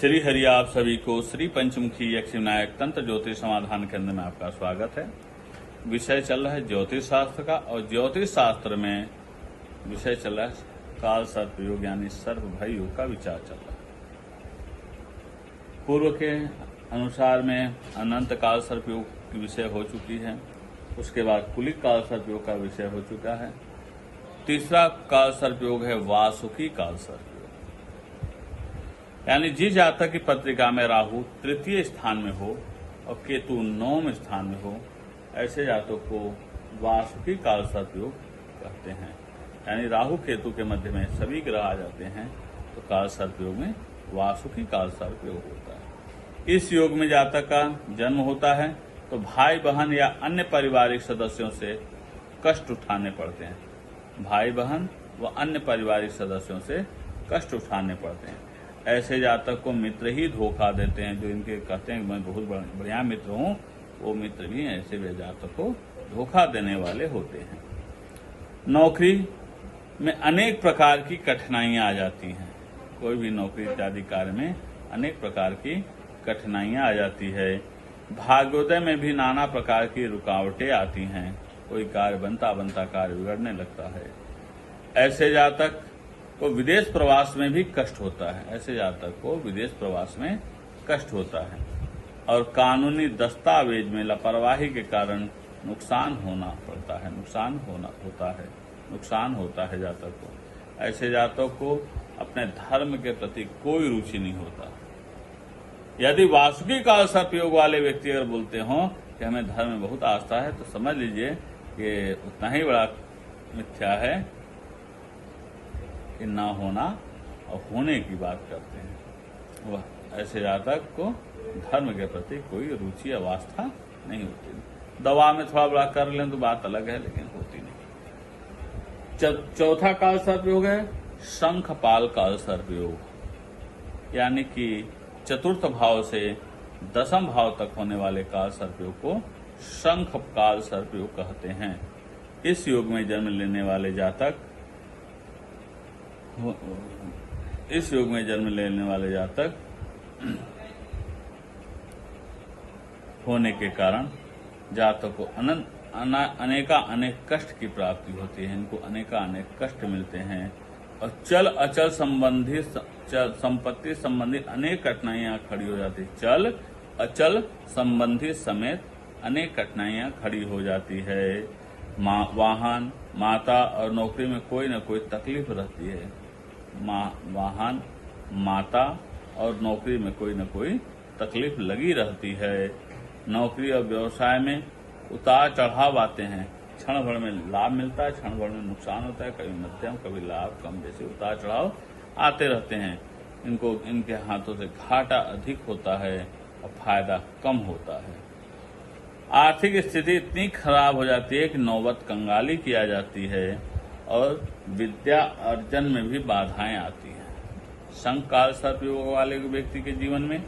श्री हरि आप सभी को श्री पंचमुखी यक्ष विनायक तंत्र ज्योतिष समाधान केंद्र में आपका स्वागत है। विषय चल रहा है ज्योतिष शास्त्र का और ज्योतिष शास्त्र में विषय चल रहा है काल सर्प योग यानी सर्प भय योग का विचार चल रहा है। पूर्व के अनुसार में अनंत काल सर्प योग की विषय हो चुकी है, उसके बाद कुलिक काल सर्प योग का विषय हो चुका है। तीसरा काल सर्प योग है वासुकी काल सर्प योग, यानी जिस जातक की पत्रिका में राहु तृतीय स्थान में हो और केतु नवम स्थान में हो, ऐसे जातकों को वासुकी काल सर्प योग कहते हैं। यानी राहु केतु के मध्य में सभी ग्रह आ जाते हैं तो काल सर्प योग में वासुकी काल सर्प योग होता है। इस योग में जातक का जन्म होता है तो भाई बहन या अन्य पारिवारिक सदस्यों से कष्ट उठाने पड़ते हैं। भाई बहन व अन्य पारिवारिक सदस्यों से कष्ट उठाने पड़ते हैं। ऐसे जातक को मित्र ही धोखा देते हैं। जो इनके कहते हैं मैं बहुत बढ़िया मित्र हूँ, वो मित्र भी ऐसे वे जातक को धोखा देने वाले होते हैं। नौकरी में अनेक प्रकार की कठिनाइयां आ जाती हैं। कोई भी नौकरी इत्यादि कार्य में अनेक प्रकार की कठिनाइयां आ जाती है। भाग्योदय में भी नाना प्रकार की रुकावटें आती हैं। कोई कार्य बनता कार्य बिगड़ने लगता है। ऐसे जातक को विदेश प्रवास में भी कष्ट होता है। ऐसे जातक को विदेश प्रवास में कष्ट होता है और कानूनी दस्तावेज में लापरवाही के कारण नुकसान होना पड़ता है, नुकसान होता है जातक को। ऐसे जातक को अपने धर्म के प्रति कोई रुचि नहीं होता। यदि वासुकी काल सर्प योग वाले व्यक्ति अगर बोलते हो कि हमें धर्म में बहुत आस्था है, तो समझ लीजिए कि उतना ही बड़ा मिथ्या है कि ना होना और होने की बात करते हैं। वह ऐसे जातक को धर्म के प्रति कोई रुचि या आस्था नहीं होती। दवा में थोड़ा बड़ा कर लें तो बात अलग है, लेकिन होती नहीं। चौथा काल सर्प योग है शंखपाल काल सर्प योग, यानी कि चतुर्थ भाव से दसम भाव तक होने वाले काल सर्प योग को शंख काल सर्प योग कहते हैं। इस योग में जन्म लेने वाले जातक होने के कारण जातक को अनेक कष्ट की प्राप्ति होती है। इनको अनेक कष्ट मिलते हैं और चल अचल संबंधी संपत्ति संबंधी अनेक कठिनाइयां खड़ी हो जाती है। चल अचल संबंधी समेत अनेक कठिनाइयां खड़ी हो जाती है। वाहन, माता और नौकरी में कोई न कोई तकलीफ रहती है। वाहन, माता और नौकरी में कोई न कोई तकलीफ लगी रहती है। नौकरी और व्यवसाय में उतार चढ़ाव आते हैं। क्षण भर में लाभ मिलता है, क्षण भर में नुकसान होता है। कभी मध्यम, कभी लाभ, कम, जैसे उतार चढ़ाव आते रहते हैं। इनके हाथों से घाटा अधिक होता है और फायदा कम होता है। आर्थिक स्थिति इतनी खराब हो जाती है कि नौबत कंगाली की आ जाती है और विद्या अर्जन में भी बाधाएं आती हैं। शंख काल सर्प योग वाले व्यक्ति के जीवन में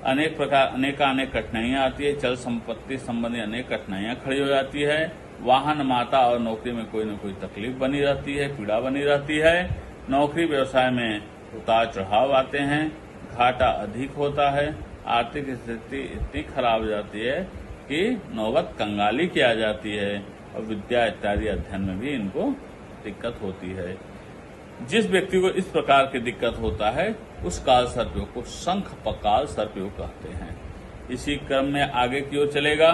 अनेक कठिनाइयां आती है। चल संपत्ति संबंधी अनेक कठिनाइयां खड़ी हो जाती है। वाहन, माता और नौकरी में कोई न कोई तकलीफ बनी रहती है, पीड़ा बनी रहती है। नौकरी व्यवसाय में उतार चढ़ाव आते हैं, घाटा अधिक होता है। आर्थिक स्थिति इतनी खराब हो जाती है कि नौबत कंगाली की आ जाती है और विद्या इत्यादि अध्ययन में भी इनको दिक्कत होती है। जिस व्यक्ति को इस प्रकार की दिक्कत होता है उस काल सर्प योग को शंख काल सर्प योग कहते हैं। इसी क्रम में आगे की ओर चलेगा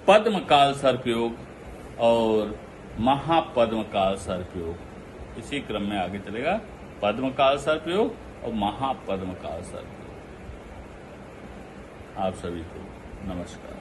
पद्म काल सर्प योग और महापद्म काल सर्प योग। इसी क्रम में आगे चलेगा पद्म काल सर्प योग और महापद्म काल सर्प योग। आप सभी को नमस्कार।